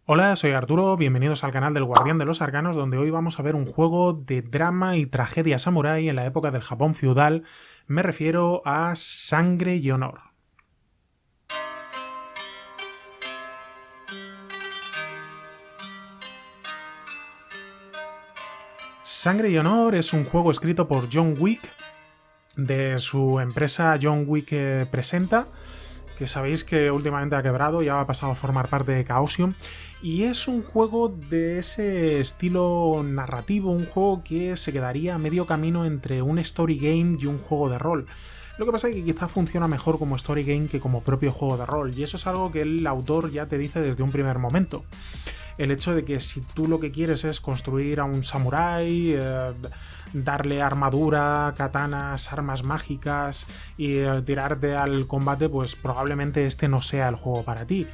Hola, soy Arturo, bienvenidos al canal del Guardián de los Arcanos, donde hoy vamos a ver un juego de drama y tragedia samurái en la época del Japón feudal. Me refiero a Sangre y Honor. Sangre y Honor es un juego escrito por John Wick, de su empresa John Wick Presenta, que sabéis que últimamente ha quebrado, ya ha pasado a formar parte de Chaosium, y es un juego de ese estilo narrativo, un juego que se quedaría a medio camino entre un story game y un juego de rol. Lo que pasa es que quizá funciona mejor como story game que como propio juego de rol, y eso es algo que el autor ya te dice desde un primer momento. El hecho de que si tú lo que quieres es construir a un samurái, darle armadura, katanas, armas mágicas y tirarte al combate, pues probablemente este no sea el juego para ti.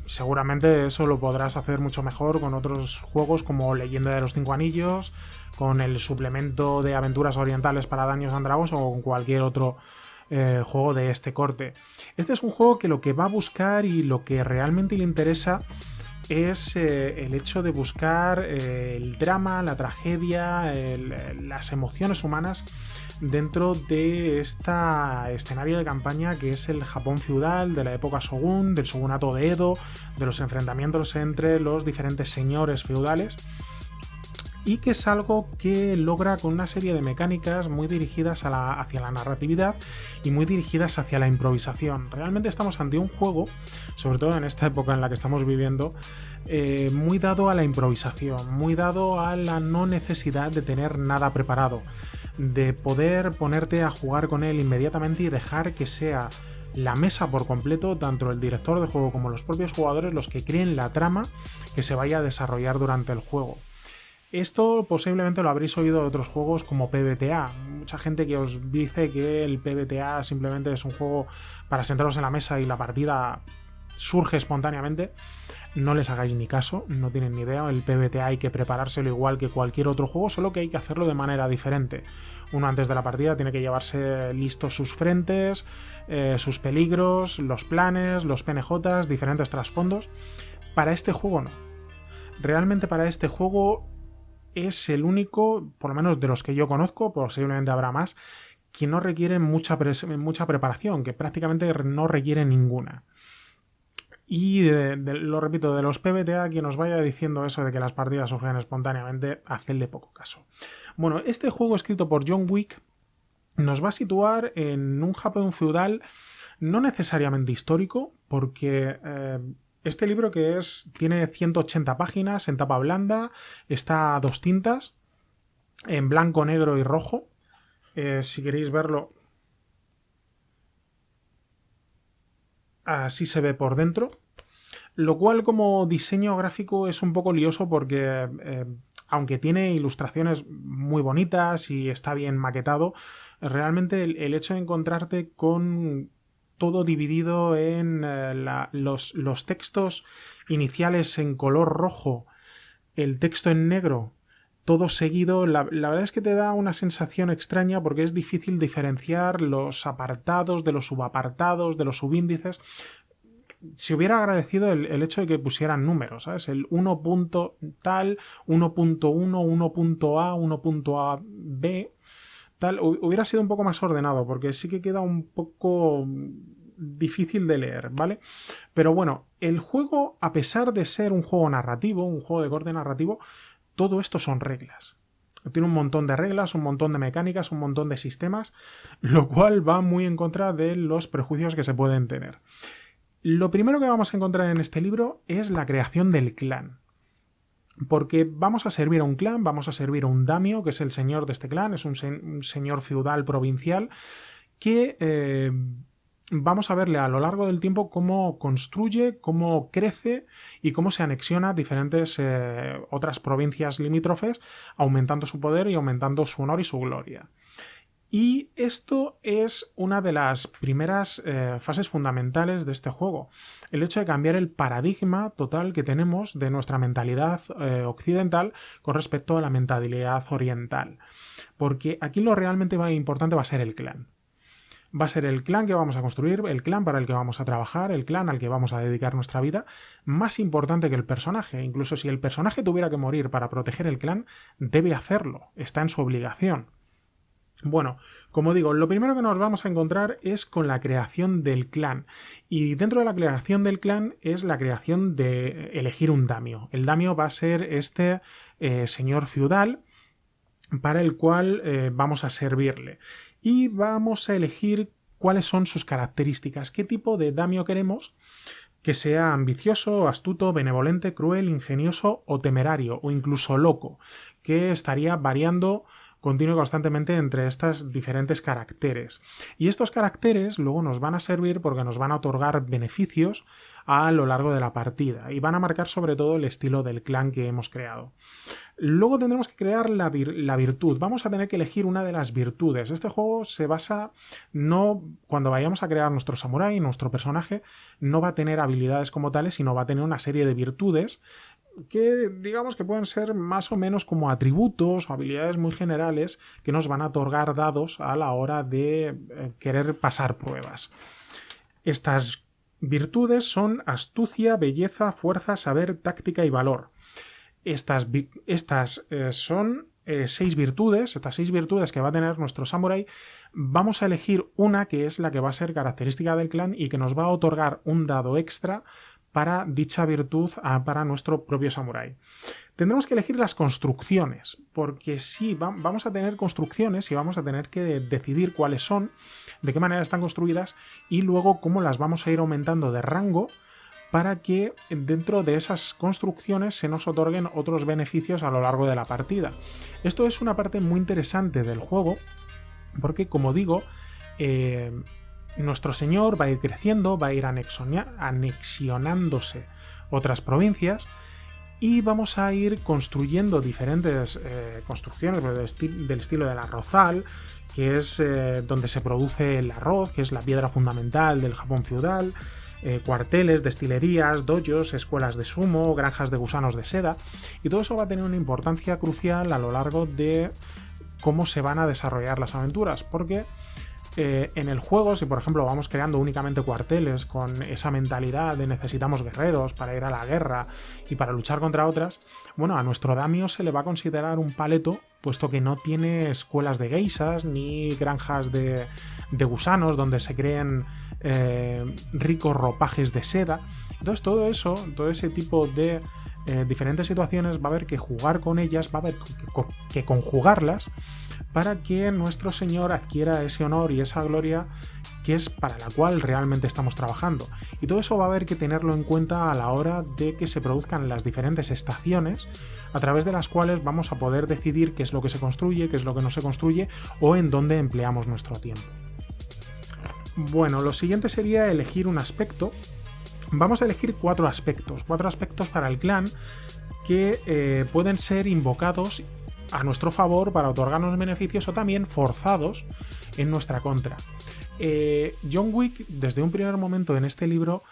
Seguramente eso lo podrás hacer mucho mejor con otros juegos como Leyenda de los Cinco Anillos, con el suplemento de aventuras orientales para Dungeons and Dragons o con cualquier otro juego de este corte. Este es un juego que lo que va a buscar y lo que realmente le interesa es el hecho de buscar el drama, la tragedia, las emociones humanas dentro de este escenario de campaña que es el Japón feudal de la época Shogun, del shogunato de Edo, de los enfrentamientos entre los diferentes señores feudales, y que es algo que logra con una serie de mecánicas muy dirigidas hacia la narratividad y muy dirigidas hacia la improvisación. Realmente estamos ante un juego, sobre todo en esta época en la que estamos viviendo, muy dado a la improvisación, muy dado a la no necesidad de tener nada preparado, de poder ponerte a jugar con él inmediatamente y dejar que sea la mesa por completo, tanto el director de juego como los propios jugadores, los que creen la trama que se vaya a desarrollar durante el juego. Esto posiblemente lo habréis oído de otros juegos como PBTA. Mucha gente que os dice que el PBTA simplemente es un juego para sentaros en la mesa y la partida surge espontáneamente. No les hagáis ni caso, no tienen ni idea. El PBTA hay que preparárselo igual que cualquier otro juego, solo que hay que hacerlo de manera diferente. Uno antes de la partida tiene que llevarse listos sus frentes, sus peligros, los planes, los PNJs, diferentes trasfondos. Para este juego no. Realmente para este juego es el único, por lo menos de los que yo conozco, posiblemente habrá más, que no requiere mucha preparación, que prácticamente no requiere ninguna. Y lo repito, de los PBTA, quien nos vaya diciendo eso de que las partidas surgen espontáneamente, hacedle poco caso. Bueno, este juego escrito por John Wick nos va a situar en un Japón feudal no necesariamente histórico, porque este libro tiene 180 páginas en tapa blanda, está a dos tintas, en blanco, negro y rojo. Si queréis verlo, así se ve por dentro. Lo cual como diseño gráfico es un poco lioso porque aunque tiene ilustraciones muy bonitas y está bien maquetado, realmente el hecho de encontrarte con todo dividido en los textos iniciales en color rojo, el texto en negro, todo seguido, la verdad es que te da una sensación extraña porque es difícil diferenciar los apartados de los subapartados, de los subíndices. Si hubiera agradecido el hecho de que pusieran números, ¿sabes? El 1 punto tal, 1.1, 1.a, 1.ab, tal, hubiera sido un poco más ordenado, porque sí que queda un poco difícil de leer, ¿vale? Pero bueno, el juego, a pesar de ser un juego narrativo, un juego de corte narrativo, todo esto son reglas. Tiene un montón de reglas, un montón de mecánicas, un montón de sistemas, lo cual va muy en contra de los prejuicios que se pueden tener. Lo primero que vamos a encontrar en este libro es la creación del clan. Porque vamos a servir a un clan, vamos a servir a un daimyo, que es el señor de este clan, es un señor feudal provincial, que vamos a verle a lo largo del tiempo cómo construye, cómo crece y cómo se anexiona a diferentes otras provincias limítrofes, aumentando su poder y aumentando su honor y su gloria. Y esto es una de las primeras fases fundamentales de este juego. El hecho de cambiar el paradigma total que tenemos de nuestra mentalidad occidental con respecto a la mentalidad oriental. Porque aquí lo realmente importante va a ser el clan. va a ser el clan que vamos a construir, el clan para el que vamos a trabajar, el clan al que vamos a dedicar nuestra vida, más importante que el personaje. Incluso si el personaje tuviera que morir para proteger el clan, debe hacerlo, está en su obligación. Bueno, como digo, lo primero que nos vamos a encontrar es con la creación del clan. Y dentro de la creación del clan es la creación de elegir un daimyo. El daimyo va a ser este señor feudal para el cual vamos a servirle. Y vamos a elegir cuáles son sus características, qué tipo de daimyo queremos, que sea ambicioso, astuto, benevolente, cruel, ingenioso o temerario, o incluso loco, que estaría variando continua y constantemente entre estas diferentes caracteres. Y estos caracteres luego nos van a servir porque nos van a otorgar beneficios a lo largo de la partida y van a marcar sobre todo el estilo del clan que hemos creado. Luego tendremos que crear la virtud. Vamos a tener que elegir una de las virtudes. Este juego se basa, no cuando vayamos a crear nuestro samurái, nuestro personaje, no va a tener habilidades como tales, sino va a tener una serie de virtudes que digamos que pueden ser más o menos como atributos o habilidades muy generales que nos van a otorgar dados a la hora de querer pasar pruebas. Estas virtudes son astucia, belleza, fuerza, saber, táctica y valor. Estas son 6 virtudes, estas 6 virtudes que va a tener nuestro samurái. Vamos a elegir una que es la que va a ser característica del clan y que nos va a otorgar un dado extra para dicha virtud para nuestro propio samurái. Tendremos que elegir las construcciones, porque sí, vamos a tener construcciones y vamos a tener que decidir cuáles son, de qué manera están construidas y luego cómo las vamos a ir aumentando de rango para que dentro de esas construcciones se nos otorguen otros beneficios a lo largo de la partida. Esto es una parte muy interesante del juego, porque como digo, nuestro señor va a ir creciendo, va a ir anexionándose otras provincias y vamos a ir construyendo diferentes construcciones del estilo del arrozal, que es donde se produce el arroz, que es la piedra fundamental del Japón feudal, cuarteles, destilerías, dojos, escuelas de sumo, granjas de gusanos de seda, y todo eso va a tener una importancia crucial a lo largo de cómo se van a desarrollar las aventuras, porque en el juego, si por ejemplo vamos creando únicamente cuarteles con esa mentalidad de necesitamos guerreros para ir a la guerra y para luchar contra otras, bueno, a nuestro daimyo se le va a considerar un paleto, puesto que no tiene escuelas de geishas ni granjas de gusanos donde se creen ricos ropajes de seda. Entonces todo eso, todo ese tipo de diferentes situaciones va a haber que jugar con ellas, va a haber que conjugarlas para que nuestro señor adquiera ese honor y esa gloria que es para la cual realmente estamos trabajando. Y todo eso va a haber que tenerlo en cuenta a la hora de que se produzcan las diferentes estaciones a través de las cuales vamos a poder decidir qué es lo que se construye, qué es lo que no se construye o en dónde empleamos nuestro tiempo. Bueno, lo siguiente sería elegir un aspecto. Vamos a elegir 4 aspectos para el clan que pueden ser invocados a nuestro favor para otorgarnos beneficios o también forzados en nuestra contra. John Wick, desde un primer momento en este libro,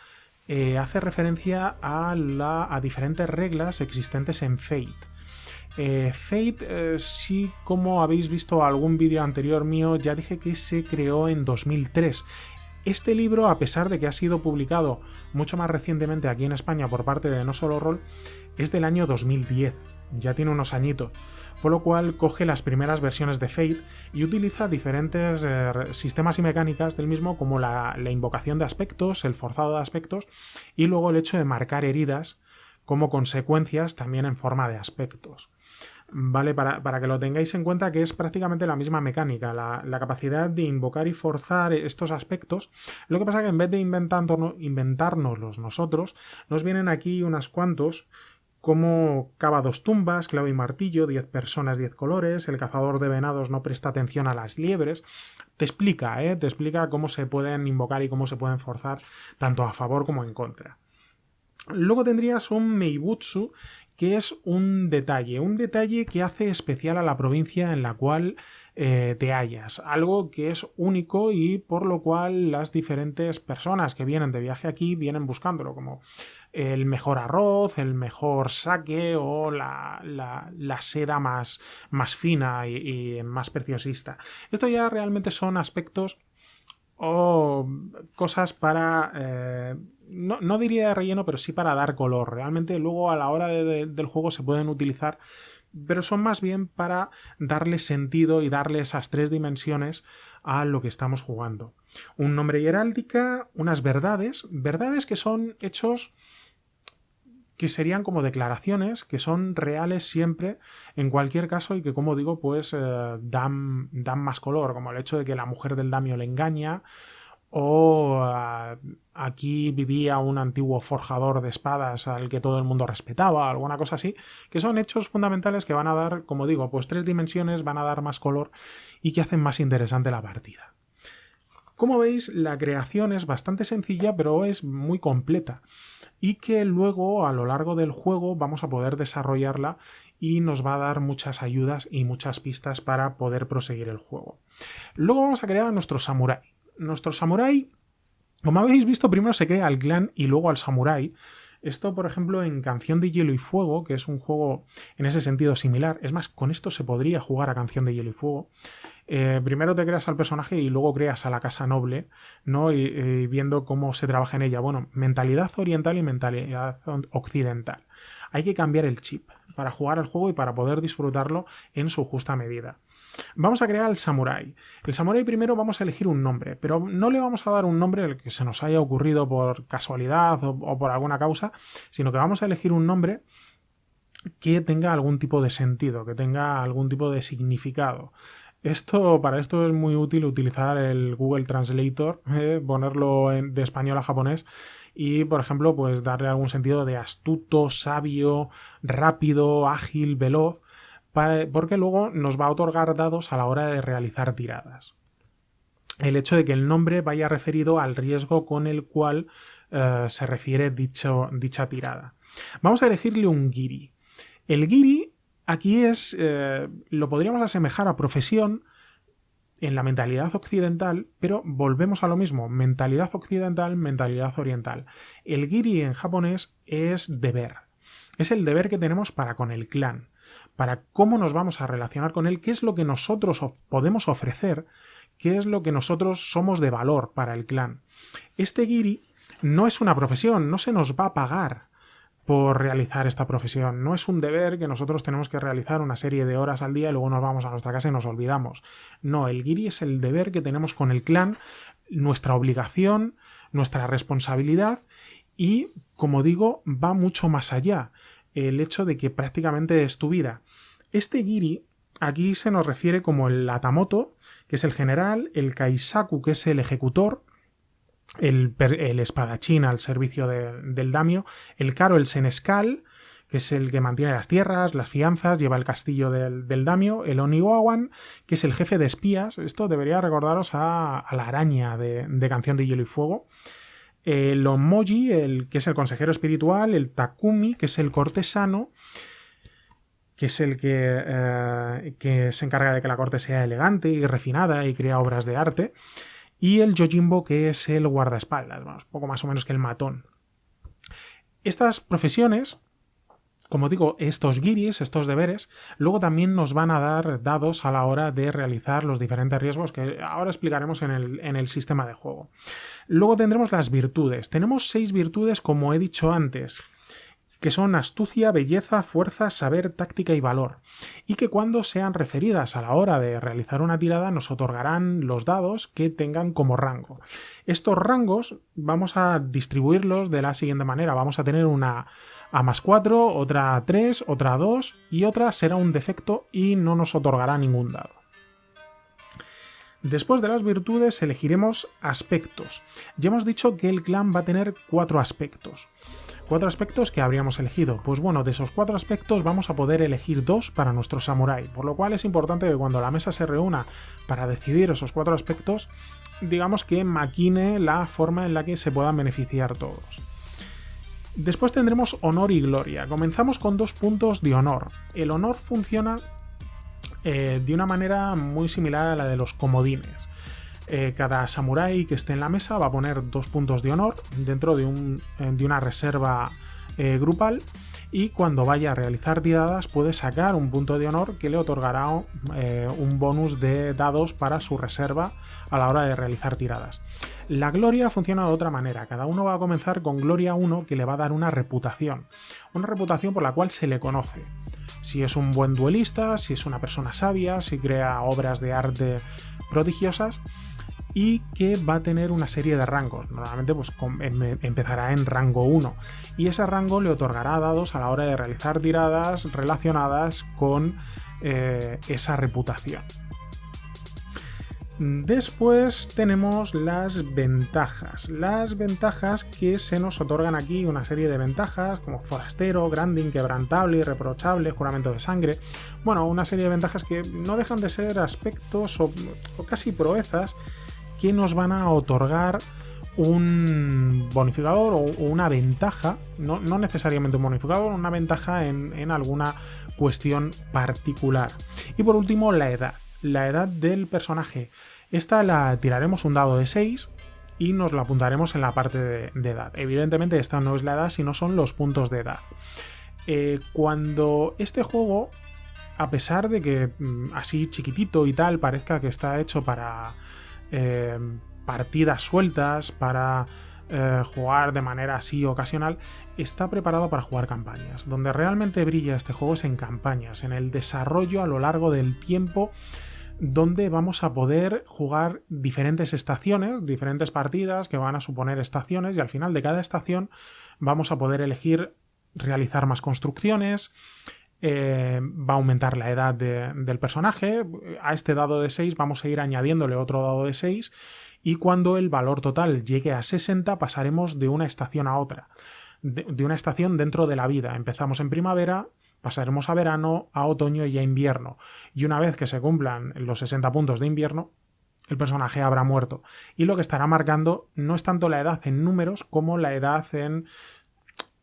hace referencia a diferentes reglas existentes en Fate. Fate, sí, como habéis visto algún vídeo anterior mío, ya dije que se creó en 2003. Este libro, a pesar de que ha sido publicado mucho más recientemente aquí en España por parte de No Solo Roll, es del año 2010, ya tiene unos añitos, por lo cual coge las primeras versiones de Fate y utiliza diferentes sistemas y mecánicas del mismo, como la invocación de aspectos, el forzado de aspectos y luego el hecho de marcar heridas como consecuencias también en forma de aspectos. Vale, para que lo tengáis en cuenta que es prácticamente la misma mecánica, la capacidad de invocar y forzar estos aspectos. Lo que pasa es que en vez de inventárnoslos nosotros, nos vienen aquí unos cuantos, como cava 2 tumbas, clavo y martillo, 10 personas, 10 colores, el cazador de venados no presta atención a las liebres. Te explica cómo se pueden invocar y cómo se pueden forzar, tanto a favor como en contra. Luego tendrías un Meibutsu, que es un detalle que hace especial a la provincia en la cual te hallas, algo que es único y por lo cual las diferentes personas que vienen de viaje aquí vienen buscándolo, como el mejor arroz, el mejor sake o la seda más fina y más preciosista. Esto ya realmente son aspectos o cosas para... no diría de relleno, pero sí para dar color. Realmente luego a la hora del juego se pueden utilizar, pero son más bien para darle sentido y darle esas 3 dimensiones a lo que estamos jugando. Un nombre y heráldica, unas verdades que son hechos que serían como declaraciones, que son reales siempre, en cualquier caso, y que, como digo, pues dan más color, como el hecho de que la mujer del daimyo le engaña, o aquí vivía un antiguo forjador de espadas al que todo el mundo respetaba, alguna cosa así, que son hechos fundamentales que van a dar, como digo, pues 3 dimensiones, van a dar más color y que hacen más interesante la partida. Como veis, la creación es bastante sencilla, pero es muy completa y que luego a lo largo del juego vamos a poder desarrollarla y nos va a dar muchas ayudas y muchas pistas para poder proseguir el juego. Luego vamos a crear a nuestro samurái. Nuestro samurái, como habéis visto, primero se crea al clan y luego al samurái. Esto, por ejemplo, en Canción de Hielo y Fuego, que es un juego en ese sentido similar. Es más, con esto se podría jugar a Canción de Hielo y Fuego. Primero te creas al personaje y luego creas a la casa noble, ¿no? Y viendo cómo se trabaja en ella. Bueno, mentalidad oriental y mentalidad occidental. Hay que cambiar el chip para jugar al juego y para poder disfrutarlo en su justa medida. Vamos a crear al samurái. El samurái primero vamos a elegir un nombre, pero no le vamos a dar un nombre el que se nos haya ocurrido por casualidad o por alguna causa, sino que vamos a elegir un nombre que tenga algún tipo de sentido, que tenga algún tipo de significado. Para esto es muy útil utilizar el Google Translator, ponerlo de español a japonés y, por ejemplo, pues darle algún sentido de astuto, sabio, rápido, ágil, veloz, porque luego nos va a otorgar dados a la hora de realizar tiradas. El hecho de que el nombre vaya referido al riesgo con el cual se refiere dicha tirada. Vamos a elegirle un giri. El giri aquí lo podríamos asemejar a profesión en la mentalidad occidental, pero volvemos a lo mismo, mentalidad occidental, mentalidad oriental. El giri en japonés es deber. Es el deber que tenemos para con el clan, para cómo nos vamos a relacionar con él, qué es lo que nosotros podemos ofrecer, qué es lo que nosotros somos de valor para el clan. Este giri no es una profesión, no se nos va a pagar por realizar esta profesión. No es un deber que nosotros tenemos que realizar una serie de horas al día y luego nos vamos a nuestra casa y nos olvidamos. No, el giri es el deber que tenemos con el clan, nuestra obligación, nuestra responsabilidad y, como digo, va mucho más allá. El hecho de que prácticamente es tu vida. Este giri aquí se nos refiere como el atamoto, que es el general, el kaisaku, que es el ejecutor, el espadachín al servicio del daimyo, el karo, el senescal, que es el que mantiene las tierras, las fianzas, lleva el castillo del daimyo, el oniwawan, que es el jefe de espías. Esto debería recordaros a la araña de Canción de Hielo y Fuego. El Onmoji, que es el consejero espiritual, el Takumi, que es el cortesano, que es el que se encarga de que la corte sea elegante y refinada y crea obras de arte, y el Yojimbo, que es el guardaespaldas, vamos, poco más o menos que el matón. Estas profesiones, como digo, estos giris, estos deberes, luego también nos van a dar dados a la hora de realizar los diferentes riesgos que ahora explicaremos en el sistema de juego. Luego tendremos las virtudes. Tenemos 6 virtudes, como he dicho antes, que son astucia, belleza, fuerza, saber, táctica y valor, y que cuando sean referidas a la hora de realizar una tirada nos otorgarán los dados que tengan como rango. Estos rangos vamos a distribuirlos de la siguiente manera. Vamos a tener una A +4, otra 3, otra 2 y otra será un defecto y no nos otorgará ningún dado. Después de las virtudes elegiremos aspectos. Ya hemos dicho que el clan va a tener 4 aspectos. 4 aspectos que habríamos elegido. Pues bueno, de esos 4 aspectos vamos a poder elegir 2 para nuestro samurái, por lo cual es importante que cuando la mesa se reúna para decidir esos 4 aspectos, digamos que maquine la forma en la que se puedan beneficiar todos. Después tendremos honor y gloria. Comenzamos con 2 puntos de honor. El honor funciona de una manera muy similar a la de los comodines. Cada samurái que esté en la mesa va a poner 2 puntos de honor dentro de una reserva grupal, y cuando vaya a realizar tiradas puede sacar un punto de honor que le otorgará un bonus de dados para su reserva a la hora de realizar tiradas. La gloria funciona de otra manera. Cada uno va a comenzar con gloria 1, que le va a dar una reputación por la cual se le conoce. Si es un buen duelista, si es una persona sabia, si crea obras de arte prodigiosas, y que va a tener una serie de rangos. Normalmente pues, empezará en rango 1 y ese rango le otorgará dados a la hora de realizar tiradas relacionadas con esa reputación. Después tenemos las ventajas. Las ventajas que se nos otorgan aquí, una serie de ventajas como forastero, grande, inquebrantable, irreprochable, juramento de sangre. Bueno, una serie de ventajas que no dejan de ser aspectos o casi proezas que nos van a otorgar un bonificador o una ventaja, no necesariamente un bonificador, una ventaja en alguna cuestión particular. Y por último, la edad del personaje. Esta la tiraremos un dado de 6 y nos la apuntaremos en la parte de edad. Evidentemente esta no es la edad, sino son los puntos de edad. Cuando este juego, a pesar de que así chiquitito y tal, parezca que está hecho para partidas sueltas, para jugar de manera así ocasional, está preparado para jugar campañas. Donde realmente brilla este juego es en campañas, en el desarrollo a lo largo del tiempo, donde vamos a poder jugar diferentes estaciones, diferentes partidas que van a suponer estaciones, y al final de cada estación vamos a poder elegir realizar más construcciones. Va a aumentar la edad del personaje. A este dado de 6 vamos a ir añadiéndole otro dado de 6 y cuando el valor total llegue a 60 pasaremos de una estación a otra, de una estación dentro de la vida. Empezamos en primavera, pasaremos a verano, a otoño y a invierno, y una vez que se cumplan los 60 puntos de invierno, el personaje habrá muerto, y lo que estará marcando no es tanto la edad en números como la edad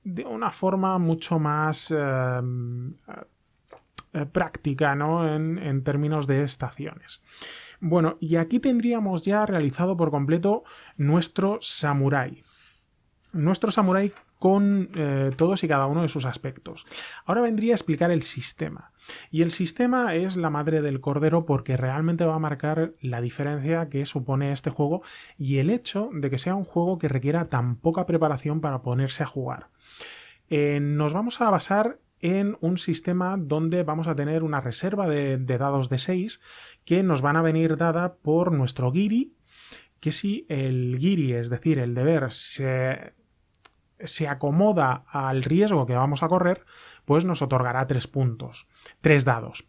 de una forma mucho más práctica, ¿no? En términos de estaciones. Bueno, y aquí tendríamos ya realizado por completo nuestro samurái. Nuestro samurái con todos y cada uno de sus aspectos. Ahora vendría a explicar el sistema. Y el sistema es la madre del cordero porque realmente va a marcar la diferencia que supone este juego y el hecho de que sea un juego que requiera tan poca preparación para ponerse a jugar. Nos vamos a basar en un sistema donde vamos a tener una reserva de dados de 6 que nos van a venir dada por nuestro giri, que si el giri, es decir, el deber, se acomoda al riesgo que vamos a correr, pues nos otorgará 3 dados.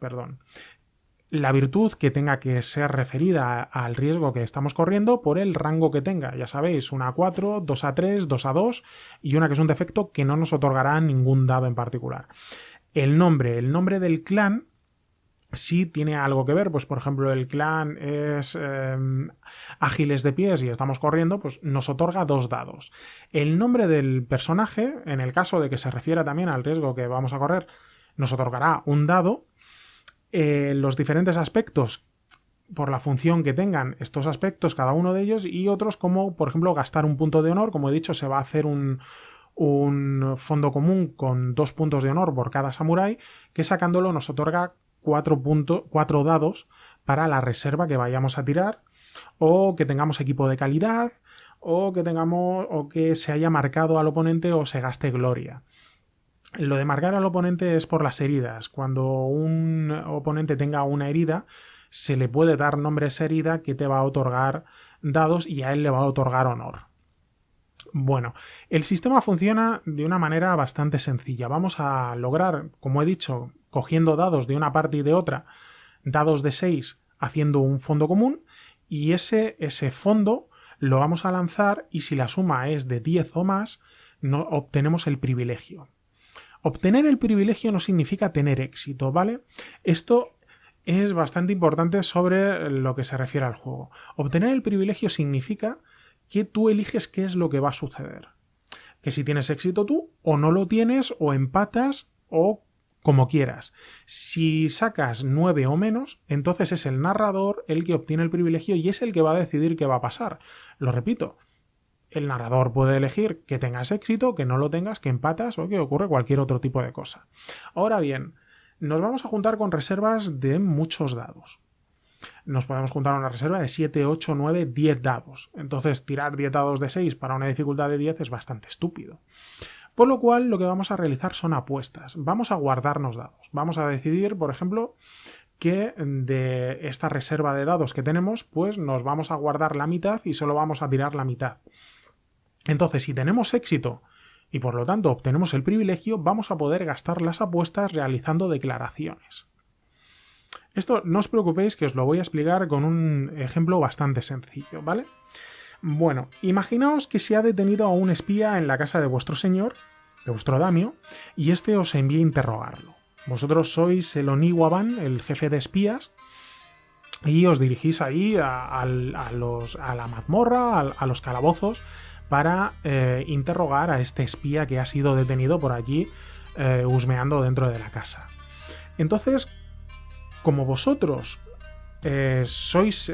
La virtud que tenga que ser referida al riesgo que estamos corriendo por el rango que tenga. Ya sabéis, una A4, 2 A3, 2 A2 y una que es un defecto que no nos otorgará ningún dado en particular. El nombre del clan sí tiene algo que ver, pues por ejemplo el clan es ágiles de pies y estamos corriendo, pues nos otorga 2 dados. El nombre del personaje, en el caso de que se refiera también al riesgo que vamos a correr, nos otorgará un dado. Los diferentes aspectos, por la función que tengan estos aspectos, cada uno de ellos, y otros como, por ejemplo, gastar un punto de honor. Como he dicho, se va a hacer un fondo común con 2 puntos de honor por cada samurái, que sacándolo nos otorga 4 dados para la reserva que vayamos a tirar, o que tengamos equipo de calidad, o que se haya marcado al oponente o se gaste gloria. Lo de marcar al oponente es por las heridas. Cuando un oponente tenga una herida, se le puede dar nombre a esa herida que te va a otorgar dados y a él le va a otorgar honor. Bueno, el sistema funciona de una manera bastante sencilla. Vamos a lograr, como he dicho, cogiendo dados de una parte y de otra, dados de 6, haciendo un fondo común, y ese fondo lo vamos a lanzar y si la suma es de 10 o más, obtenemos el privilegio. Obtener el privilegio no significa tener éxito, ¿vale? Esto es bastante importante sobre lo que se refiere al juego. Obtener el privilegio significa que tú eliges qué es lo que va a suceder. Que si tienes éxito tú, o no lo tienes, o empatas, o como quieras. Si sacas 9 o menos, entonces es el narrador el que obtiene el privilegio y es el que va a decidir qué va a pasar. Lo repito. El narrador puede elegir que tengas éxito, que no lo tengas, que empatas o que ocurre cualquier otro tipo de cosa. Ahora bien, nos vamos a juntar con reservas de muchos dados. nos podemos juntar una reserva de 7, 8, 9, 10 dados. Entonces tirar 10 dados de 6 para una dificultad de 10 es bastante estúpido. Por lo cual lo que vamos a realizar son apuestas. Vamos a guardarnos dados. Vamos a decidir, por ejemplo, que de esta reserva de dados que tenemos, pues nos vamos a guardar la mitad y solo vamos a tirar la mitad. Entonces, si tenemos éxito y por lo tanto obtenemos el privilegio, vamos a poder gastar las apuestas realizando declaraciones. Esto no os preocupéis, que os lo voy a explicar con un ejemplo bastante sencillo, ¿vale? Bueno, imaginaos que se ha detenido a un espía en la casa de vuestro señor, de vuestro daimyo, y este os envía a interrogarlo. Vosotros sois el Oniwaban, el jefe de espías, y os dirigís ahí a la mazmorra, a los calabozos, para interrogar a este espía que ha sido detenido por allí husmeando dentro de la casa. Entonces, como vosotros sois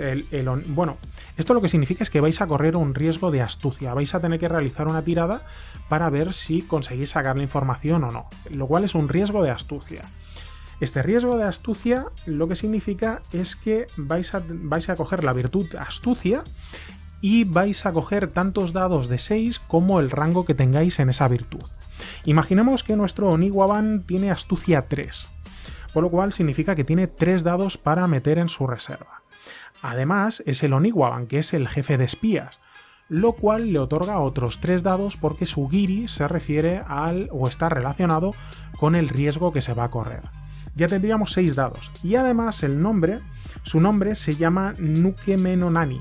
bueno, esto lo que significa es que vais a correr un riesgo de astucia. Vais a tener que realizar una tirada para ver si conseguís sacar la información o no, lo cual es un riesgo de astucia. Este riesgo de astucia lo que significa es que vais a coger la virtud astucia y vais a coger tantos dados de 6 como el rango que tengáis en esa virtud. Imaginemos que nuestro Oniwaban tiene astucia 3. Por lo cual significa que tiene 3 dados para meter en su reserva. Además, es el Oniwaban, que es el jefe de espías, lo cual le otorga otros 3 dados porque su giri se refiere o está relacionado con el riesgo que se va a correr. Ya tendríamos 6 dados. Y además su nombre se llama Nukemenonani.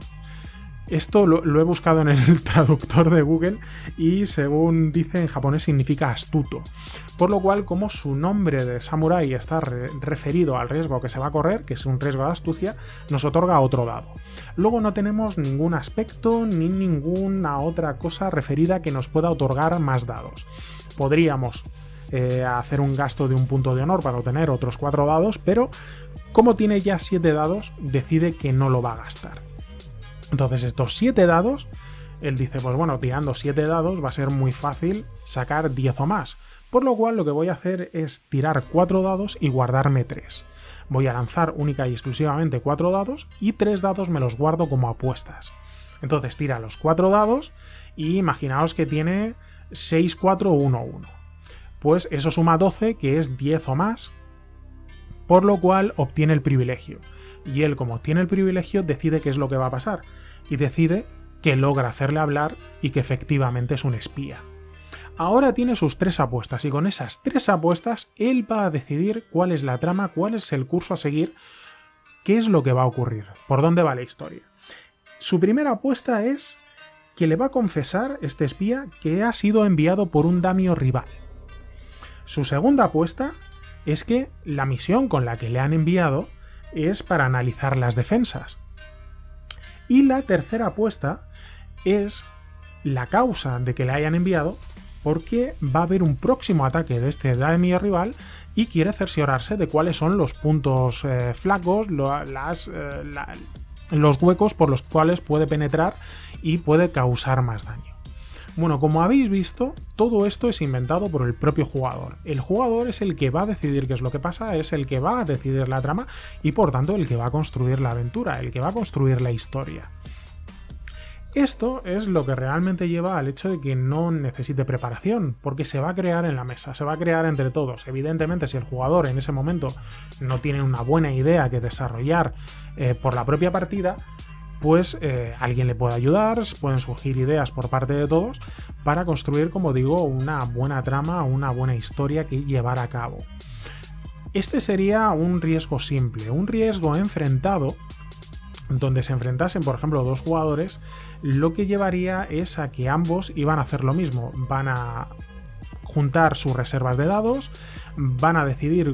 Esto lo he buscado en el traductor de Google y según dice en japonés significa astuto. Por lo cual, como su nombre de samurái está referido al riesgo que se va a correr, que es un riesgo de astucia, nos otorga otro dado. Luego no tenemos ningún aspecto ni ninguna otra cosa referida que nos pueda otorgar más dados. Podríamos hacer un gasto de un punto de honor para obtener otros 4 dados, pero como tiene ya 7 dados, decide que no lo va a gastar. Entonces estos 7 dados, él dice, pues bueno, tirando 7 dados va a ser muy fácil sacar 10 o más. Por lo cual lo que voy a hacer es tirar 4 dados y guardarme 3. Voy a lanzar única y exclusivamente 4 dados y 3 dados me los guardo como apuestas. Entonces tira los 4 dados y imaginaos que tiene 6, 4, 1, 1. Pues eso suma 12, que es 10 o más, por lo cual obtiene el privilegio. Y él, como tiene el privilegio, decide qué es lo que va a pasar. Y decide que logra hacerle hablar y que efectivamente es un espía. Ahora tiene sus 3 apuestas y con esas 3 apuestas él va a decidir cuál es la trama, cuál es el curso a seguir, qué es lo que va a ocurrir, por dónde va la historia. Su primera apuesta es que le va a confesar este espía que ha sido enviado por un daimyo rival. Su segunda apuesta es que la misión con la que le han enviado es para analizar las defensas. Y la tercera apuesta es la causa de que le hayan enviado, porque va a haber un próximo ataque de este daimyo rival y quiere cerciorarse de cuáles son los puntos flacos, los huecos por los cuales puede penetrar y puede causar más daño. Bueno, como habéis visto, todo esto es inventado por el propio jugador. El jugador es el que va a decidir qué es lo que pasa, es el que va a decidir la trama y por tanto el que va a construir la aventura, el que va a construir la historia. Esto es lo que realmente lleva al hecho de que no necesite preparación, porque se va a crear en la mesa, se va a crear entre todos. Evidentemente, si el jugador en ese momento no tiene una buena idea que desarrollar por la propia partida, pues alguien le puede ayudar, pueden surgir ideas por parte de todos para construir, como digo, una buena trama, una buena historia que llevar a cabo. Este sería un riesgo simple, un riesgo enfrentado, donde se enfrentasen, por ejemplo, 2 jugadores, lo que llevaría es a que ambos iban a hacer lo mismo, van a juntar sus reservas de dados, van a decidir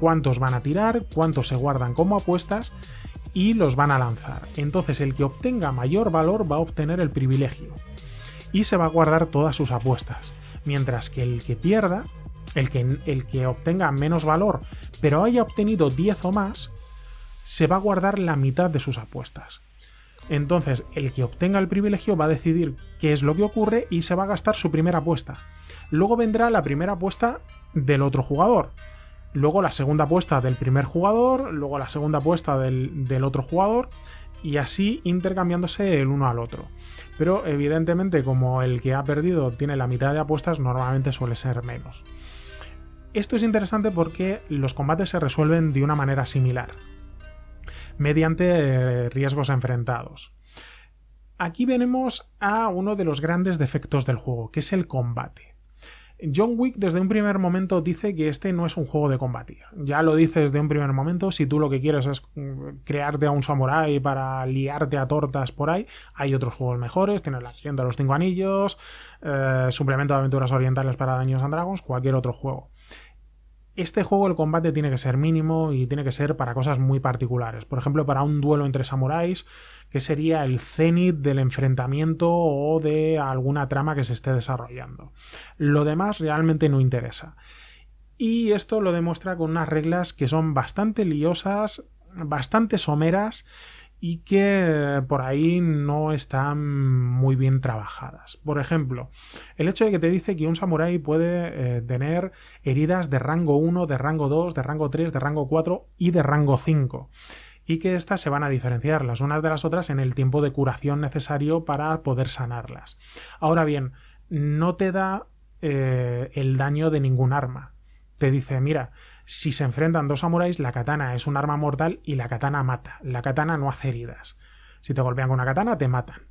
cuántos van a tirar, cuántos se guardan como apuestas, y los van a lanzar. Entonces el que obtenga mayor valor va a obtener el privilegio y se va a guardar todas sus apuestas, mientras que el que pierda, el que obtenga menos valor pero haya obtenido 10 o más, se va a guardar la mitad de sus apuestas. Entonces el que obtenga el privilegio va a decidir qué es lo que ocurre y se va a gastar su primera apuesta. Luego vendrá la primera apuesta del otro jugador. luego la segunda apuesta del primer jugador, luego la segunda apuesta del otro jugador, y así intercambiándose el uno al otro. Pero evidentemente, como el que ha perdido tiene la mitad de apuestas, normalmente suele ser menos. Esto es interesante porque los combates se resuelven de una manera similar, mediante riesgos enfrentados. Aquí venimos a uno de los grandes defectos del juego, que es el combate. John Wick desde un primer momento dice que este no es un juego de combatir. Ya lo dice desde un primer momento, si tú lo que quieres es crearte a un samurái para liarte a tortas por ahí, hay otros juegos mejores, tienes la Leyenda de los 5 Anillos, Suplemento de Aventuras Orientales para Dungeons and Dragons, cualquier otro juego. Este juego el combate tiene que ser mínimo y tiene que ser para cosas muy particulares. Por ejemplo, para un duelo entre samuráis, que sería el cenit del enfrentamiento o de alguna trama que se esté desarrollando. Lo demás realmente no interesa. Y esto lo demuestra con unas reglas que son bastante liosas, bastante someras y que por ahí no están muy bien trabajadas. Por ejemplo, el hecho de que te dice que un samurái puede tener heridas de rango 1, de rango 2, de rango 3, de rango 4 y de rango 5. Y que estas se van a diferenciar las unas de las otras en el tiempo de curación necesario para poder sanarlas. Ahora bien, no te da el daño de ningún arma. Te dice, mira, si se enfrentan dos samuráis, la katana es un arma mortal y la katana mata. La katana no hace heridas. Si te golpean con una katana, te matan.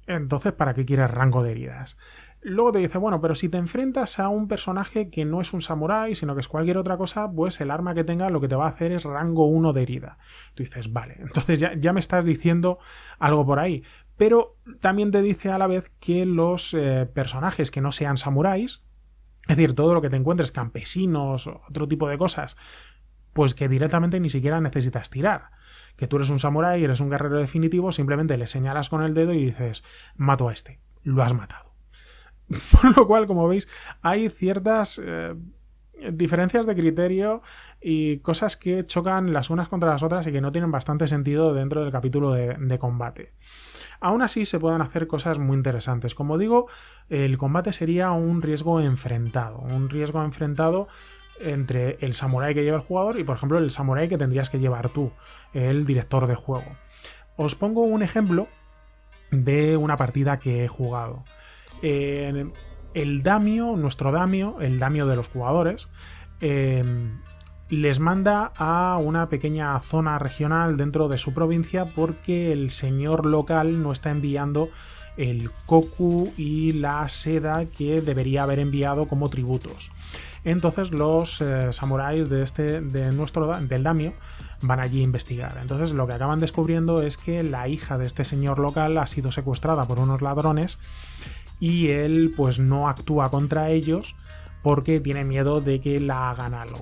Entonces, ¿para qué quieres rango de heridas? Luego te dice, bueno, pero si te enfrentas a un personaje que no es un samurái, sino que es cualquier otra cosa, pues el arma que tenga lo que te va a hacer es rango 1 de herida. Tú dices, vale, entonces ya me estás diciendo algo por ahí. Pero también te dice a la vez que los personajes que no sean samuráis, es decir, todo lo que te encuentres, campesinos o otro tipo de cosas, pues que directamente ni siquiera necesitas tirar. Que tú eres un samurái, eres un guerrero definitivo, simplemente le señalas con el dedo y dices, mato a este. Lo has matado. Por lo cual, como veis, hay ciertas diferencias de criterio y cosas que chocan las unas contra las otras y que no tienen bastante sentido dentro del capítulo de combate. Aún así se pueden hacer cosas muy interesantes. Como digo, el combate sería un riesgo enfrentado. Un riesgo enfrentado entre el samurái que lleva el jugador y, por ejemplo, el samurái que tendrías que llevar tú, el director de juego. Os pongo un ejemplo de una partida que he jugado. El daimyo, nuestro daimyo, el daimyo de los jugadores, les manda a una pequeña zona regional dentro de su provincia porque el señor local no está enviando el koku y la seda que debería haber enviado como tributos. Entonces los samuráis del daimyo van allí a investigar. Entonces lo que acaban descubriendo es que la hija de este señor local ha sido secuestrada por unos ladrones y él pues no actúa contra ellos porque tiene miedo de que la hagan algo.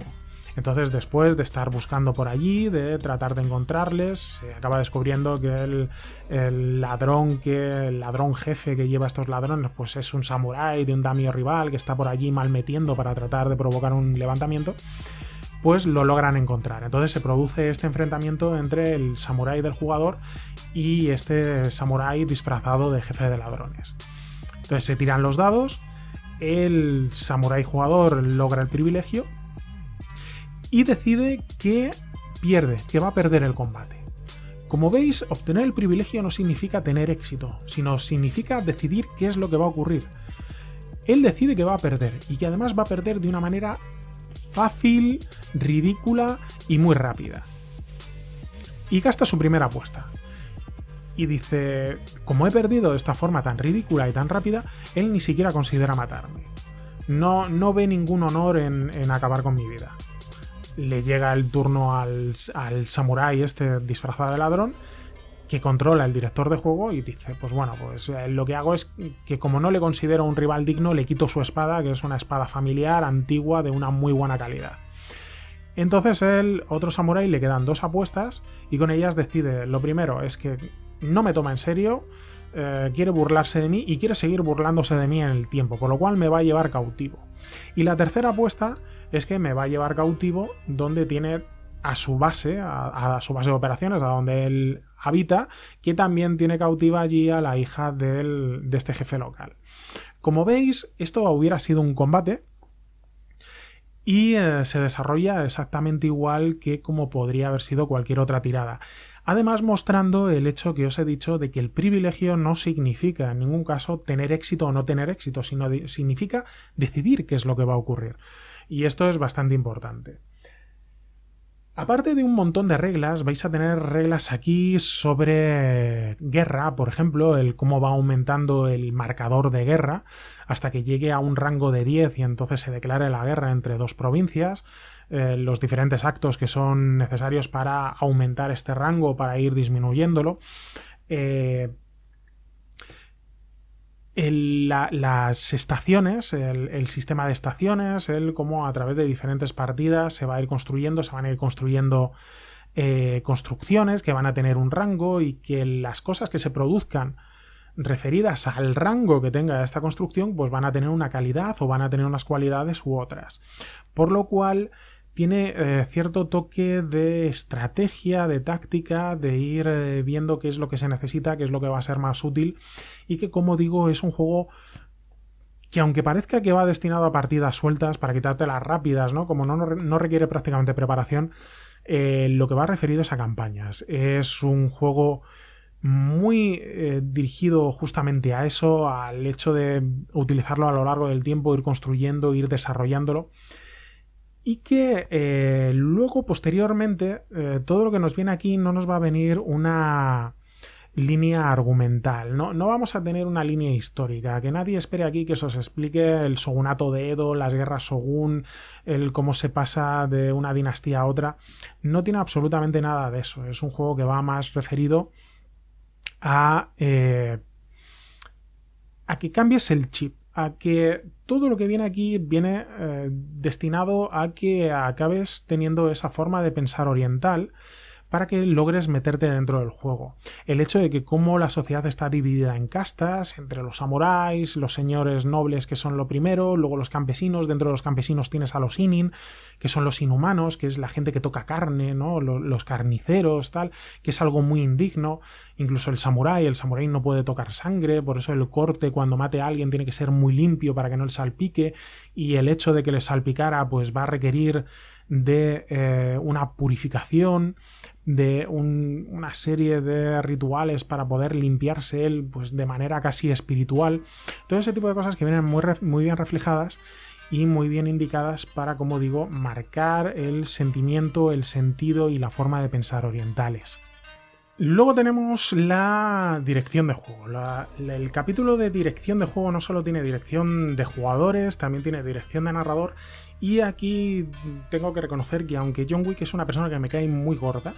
Entonces, después de estar buscando por allí, de tratar de encontrarles, se acaba descubriendo que el ladrón jefe que lleva a estos ladrones pues es un samurái de un daimyo rival que está por allí malmetiendo para tratar de provocar un levantamiento. Pues lo logran encontrar. Entonces se produce este enfrentamiento entre el samurái del jugador y este samurái disfrazado de jefe de ladrones. Entonces se tiran los dados, el samurái jugador logra el privilegio y decide que pierde, que va a perder el combate. Como veis, obtener el privilegio no significa tener éxito, sino significa decidir qué es lo que va a ocurrir. Él decide que va a perder y que además va a perder de una manera fácil, ridícula y muy rápida. Y gasta su primera apuesta. Y dice, como he perdido de esta forma tan ridícula y tan rápida, él ni siquiera considera matarme. No ve ningún honor en acabar con mi vida. Le llega el turno al samurái este disfrazado de ladrón, que controla el director de juego y dice, pues bueno, pues lo que hago es que como no le considero un rival digno, le quito su espada, que es una espada familiar, antigua, de una muy buena calidad. Entonces el otro samurái le quedan dos apuestas y con ellas decide, lo primero es que no me toma en serio, quiere burlarse de mí y quiere seguir burlándose de mí en el tiempo, por lo cual me va a llevar cautivo. Y la tercera apuesta es que me va a llevar cautivo donde tiene a su base, a su base de operaciones, a donde él habita, que también tiene cautiva allí a la hija de este jefe local. Como veis, esto hubiera sido un combate y se desarrolla exactamente igual que como podría haber sido cualquier otra tirada. Además, mostrando el hecho que os he dicho de que el privilegio no significa en ningún caso tener éxito o no tener éxito, sino significa decidir qué es lo que va a ocurrir. Y esto es bastante importante. Aparte de un montón de reglas, vais a tener reglas aquí sobre guerra, por ejemplo, el cómo va aumentando el marcador de guerra hasta que llegue a un rango de 10 y entonces se declare la guerra entre dos provincias, los diferentes actos que son necesarios para aumentar este rango, para ir disminuyéndolo. Las estaciones, el sistema de estaciones, cómo a través de diferentes partidas se va a ir construyendo, se van a ir construyendo construcciones que van a tener un rango y que las cosas que se produzcan referidas al rango que tenga esta construcción pues van a tener una calidad o van a tener unas cualidades u otras. Por lo cual tiene cierto toque de estrategia, de táctica, de ir viendo qué es lo que se necesita, qué es lo que va a ser más útil y que, como digo, es un juego que aunque parezca que va destinado a partidas sueltas para quitártelas rápidas, ¿no? Como no requiere prácticamente preparación, lo que va referido es a campañas. Es un juego muy dirigido justamente a eso, al hecho de utilizarlo a lo largo del tiempo, ir construyendo, ir desarrollándolo. Y que luego, posteriormente, todo lo que nos viene aquí no nos va a venir una línea argumental. No vamos a tener una línea histórica. Que nadie espere aquí que se os explique el shogunato de Edo, las guerras Shogun, el cómo se pasa de una dinastía a otra. No tiene absolutamente nada de eso. Es un juego que va más referido a que cambies el chip, a que todo lo que viene aquí viene destinado a que acabes teniendo esa forma de pensar oriental para que logres meterte dentro del juego. El hecho de que como la sociedad está dividida en castas, entre los samuráis, los señores nobles que son lo primero, luego los campesinos, dentro de los campesinos tienes a los inin, que son los inhumanos, que es la gente que toca carne, ¿no? Los carniceros, tal, que es algo muy indigno. Incluso el samurái no puede tocar sangre, por eso el corte cuando mate a alguien tiene que ser muy limpio para que no le salpique, y el hecho de que le salpicara pues va a requerir de una purificación, de una serie de rituales para poder limpiarse él pues de manera casi espiritual. Todo ese tipo de cosas que vienen muy bien reflejadas y muy bien indicadas para, como digo, marcar el sentimiento, el sentido y la forma de pensar orientales. Luego tenemos la dirección de juego. El capítulo de dirección de juego no solo tiene dirección de jugadores, también tiene dirección de narrador. Y aquí tengo que reconocer que aunque John Wick es una persona que me cae muy gorda,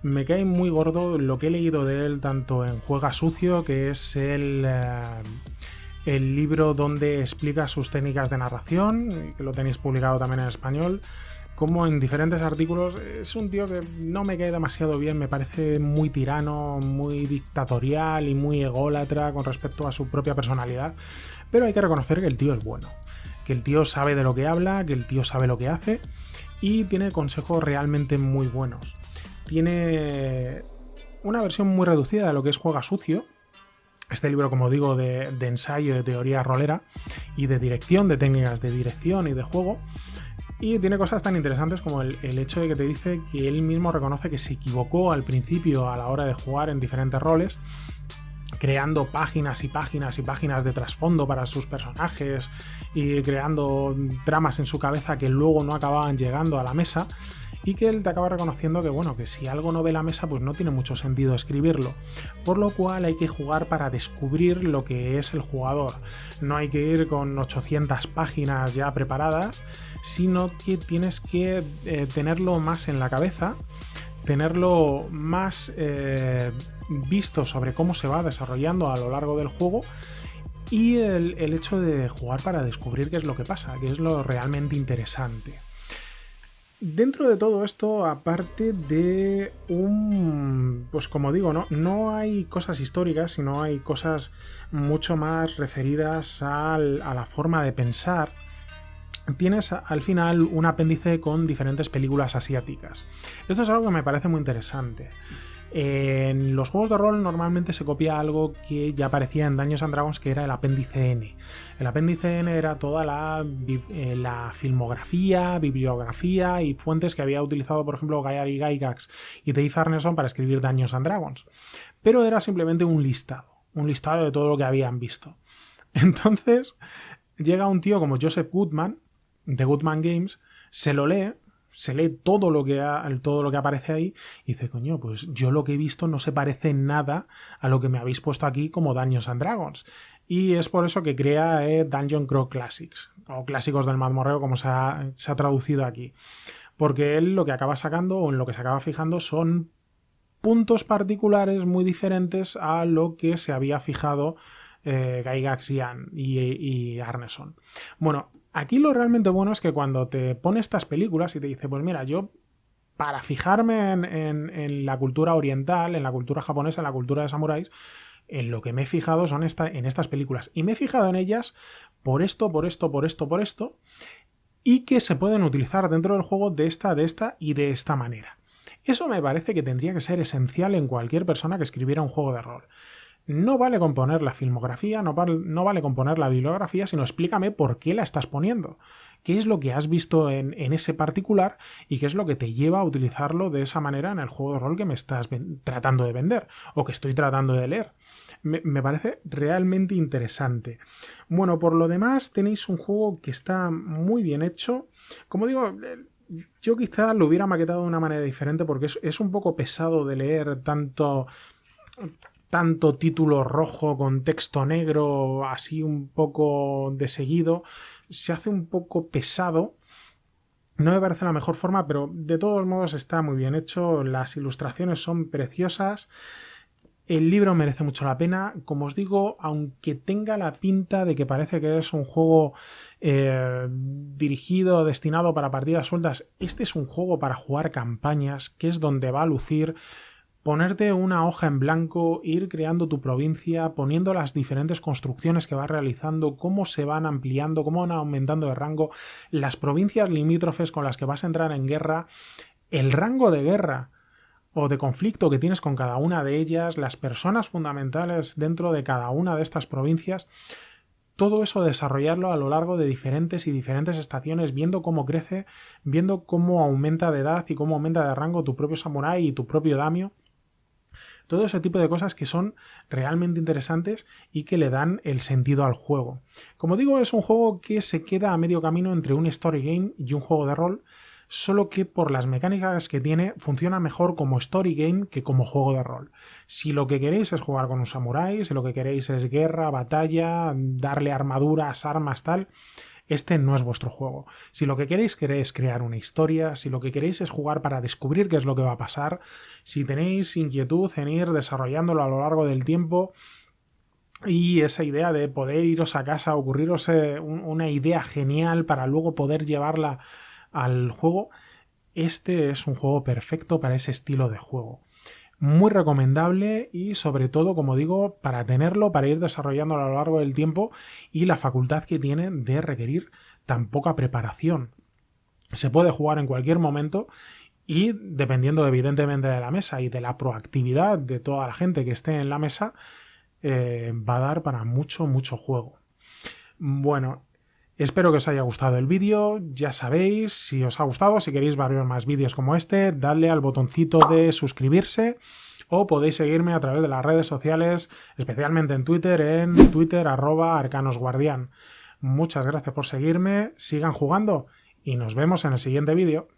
me cae muy gordo lo que he leído de él tanto en Juega Sucio, que es el libro donde explica sus técnicas de narración, que lo tenéis publicado también en español, como en diferentes artículos. Es un tío que no me cae demasiado bien, me parece muy tirano, muy dictatorial y muy ególatra con respecto a su propia personalidad, pero hay que reconocer que el tío es bueno, que el tío sabe de lo que habla, que el tío sabe lo que hace y tiene consejos realmente muy buenos. Tiene una versión muy reducida de lo que es Juega Sucio, este libro, como digo, de ensayo, de teoría rolera y de dirección, de técnicas de dirección y de juego. Y tiene cosas tan interesantes como el hecho de que te dice que él mismo reconoce que se equivocó al principio a la hora de jugar en diferentes roles, creando páginas y páginas y páginas de trasfondo para sus personajes y creando tramas en su cabeza que luego no acababan llegando a la mesa, y que él te acaba reconociendo que, bueno, que si algo no ve la mesa pues no tiene mucho sentido escribirlo, por lo cual hay que jugar para descubrir lo que es el jugador. No hay que ir con 800 páginas ya preparadas, sino que tienes que tenerlo más en la cabeza, tenerlo más visto sobre cómo se va desarrollando a lo largo del juego, y el hecho de jugar para descubrir qué es lo que pasa, qué es lo realmente interesante. Dentro de todo esto, aparte de pues como digo, no hay cosas históricas, sino hay cosas mucho más referidas a la forma de pensar. Tienes al final un apéndice con diferentes películas asiáticas. Esto es algo que me parece muy interesante. En los juegos de rol normalmente se copia algo que ya aparecía en Dungeons and Dragons, que era el apéndice N. El apéndice N era toda la filmografía, bibliografía y fuentes que había utilizado, por ejemplo, Gary Gygax y Dave Arneson para escribir Dungeons and Dragons. Pero era simplemente un listado de todo lo que habían visto. Entonces llega un tío como Joseph Goodman, de Goodman Games, se lee todo lo que aparece ahí y dice, coño, pues yo lo que he visto no se parece en nada a lo que me habéis puesto aquí como Dungeons and Dragons. Y es por eso que crea Dungeon Crawl Classics, o Clásicos del Mazmorreo, como se ha traducido aquí. Porque él lo que acaba sacando, o en lo que se acaba fijando, son puntos particulares muy diferentes a lo que se había fijado Gygax y Arneson. Bueno, aquí lo realmente bueno es que cuando te pone estas películas y te dice, pues mira, yo para fijarme en la cultura oriental, en la cultura japonesa, en la cultura de samuráis, en lo que me he fijado son en estas películas. Y me he fijado en ellas por esto, y que se pueden utilizar dentro del juego de esta y de esta manera. Eso me parece que tendría que ser esencial en cualquier persona que escribiera un juego de rol. No vale con poner la filmografía, no vale con poner la bibliografía, sino explícame por qué la estás poniendo. ¿Qué es lo que has visto en ese particular y qué es lo que te lleva a utilizarlo de esa manera en el juego de rol que me estás tratando de vender o que estoy tratando de leer? Me parece realmente interesante. Bueno, por lo demás tenéis un juego que está muy bien hecho. Como digo, yo quizá lo hubiera maquetado de una manera diferente porque es un poco pesado de leer tanto título rojo con texto negro, así un poco de seguido. Se hace un poco pesado. No me parece la mejor forma, pero de todos modos está muy bien hecho. Las ilustraciones son preciosas. El libro merece mucho la pena. Como os digo, aunque tenga la pinta de que parece que es un juego dirigido, destinado para partidas sueltas, este es un juego para jugar campañas, que es donde va a lucir. Ponerte una hoja en blanco, ir creando tu provincia, poniendo las diferentes construcciones que vas realizando, cómo se van ampliando, cómo van aumentando de rango, las provincias limítrofes con las que vas a entrar en guerra, el rango de guerra o de conflicto que tienes con cada una de ellas, las personas fundamentales dentro de cada una de estas provincias. Todo eso desarrollarlo a lo largo de diferentes estaciones, viendo cómo crece, viendo cómo aumenta de edad y cómo aumenta de rango tu propio samurái y tu propio daimyo. Todo ese tipo de cosas que son realmente interesantes y que le dan el sentido al juego. Como digo, es un juego que se queda a medio camino entre un story game y un juego de rol, solo que por las mecánicas que tiene funciona mejor como story game que como juego de rol. Si lo que queréis es jugar con un samurái, si lo que queréis es guerra, batalla, darle armaduras, armas, tal, este no es vuestro juego. Si lo que queréis crear una historia, si lo que queréis es jugar para descubrir qué es lo que va a pasar, si tenéis inquietud en ir desarrollándolo a lo largo del tiempo y esa idea de poder iros a casa, ocurriros una idea genial para luego poder llevarla al juego, este es un juego perfecto para ese estilo de juego. Muy recomendable y sobre todo, como digo, para tenerlo, para ir desarrollándolo a lo largo del tiempo y la facultad que tiene de requerir tan poca preparación. Se puede jugar en cualquier momento y dependiendo evidentemente de la mesa y de la proactividad de toda la gente que esté en la mesa, va a dar para mucho juego. Bueno, espero que os haya gustado el vídeo. Ya sabéis, si os ha gustado, si queréis ver más vídeos como este, dadle al botoncito de suscribirse o podéis seguirme a través de las redes sociales, especialmente en Twitter, @arcanosguardian. Muchas gracias por seguirme, sigan jugando y nos vemos en el siguiente vídeo.